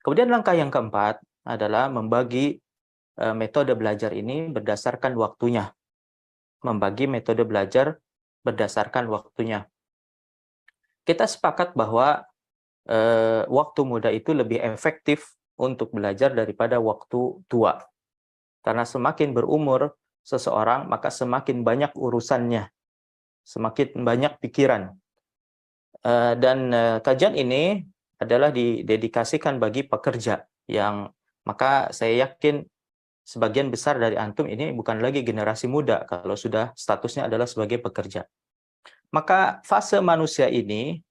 Kemudian langkah yang keempat adalah membagi metode belajar ini berdasarkan waktunya. Membagi metode belajar berdasarkan waktunya. Kita sepakat bahwa waktu muda itu lebih efektif untuk belajar daripada waktu tua. Karena semakin berumur seseorang, maka semakin banyak urusannya, semakin banyak pikiran. Dan kajian ini adalah didedikasikan bagi pekerja yang, maka saya yakin sebagian besar dari antum ini bukan lagi generasi muda kalau sudah statusnya adalah sebagai pekerja. Maka fase manusia ini,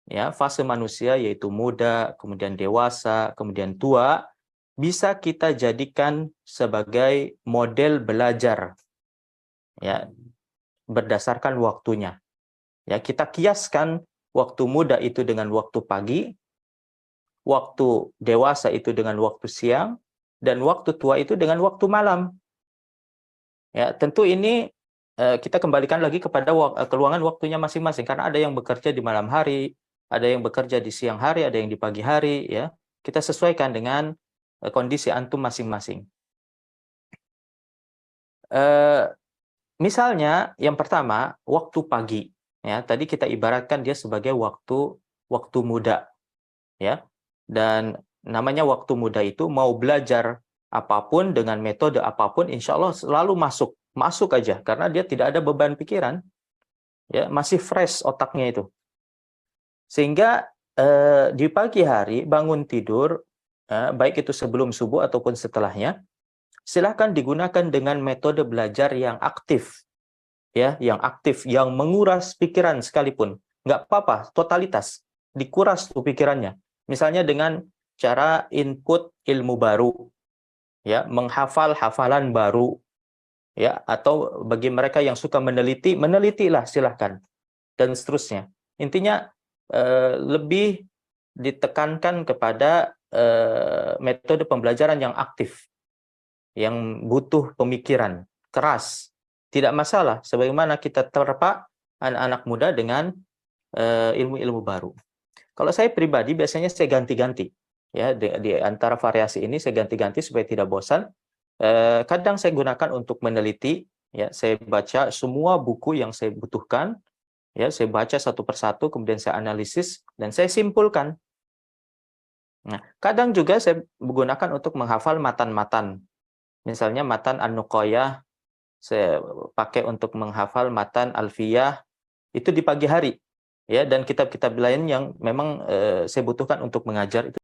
ya, fase manusia yaitu muda, kemudian dewasa, kemudian tua, bisa kita jadikan sebagai model belajar, ya, berdasarkan waktunya. Ya, kita kiaskan waktu muda itu dengan waktu pagi, waktu dewasa itu dengan waktu siang, dan waktu tua itu dengan waktu malam. Ya, tentu ini kita kembalikan lagi kepada keluangan waktunya masing-masing, karena ada yang bekerja di malam hari, ada yang bekerja di siang hari, ada yang di pagi hari, ya. Kita sesuaikan dengan kondisi antum masing-masing. Misalnya yang pertama, waktu pagi, ya. Tadi kita ibaratkan dia sebagai waktu muda, ya. Dan namanya waktu muda itu mau belajar apapun dengan metode apapun, insya Allah selalu masuk aja, karena dia tidak ada beban pikiran, ya, masih fresh otaknya itu. Sehingga di pagi hari bangun tidur, baik itu sebelum subuh ataupun setelahnya, silahkan digunakan dengan metode belajar yang aktif, ya, yang menguras pikiran sekalipun, nggak apa-apa, totalitas, dikuras tuh pikirannya. Misalnya dengan cara input ilmu baru, ya, menghafal hafalan baru, ya, atau bagi mereka yang suka menelitilah silahkan, dan seterusnya. Intinya lebih ditekankan kepada metode pembelajaran yang aktif, yang butuh pemikiran keras. Tidak masalah, sebagaimana kita terpa anak-anak muda dengan ilmu-ilmu baru. Kalau saya pribadi biasanya saya ganti-ganti, ya, di antara variasi ini saya ganti-ganti supaya tidak bosan. Kadang saya gunakan untuk meneliti, ya, saya baca semua buku yang saya butuhkan, ya, saya baca satu persatu, kemudian saya analisis dan saya simpulkan. Nah, kadang juga saya menggunakan untuk menghafal matan-matan. Misalnya matan An-Nuqayyah, saya pakai untuk menghafal matan Alfiyah, itu di pagi hari, ya, dan kitab-kitab lain yang memang saya butuhkan untuk mengajar itu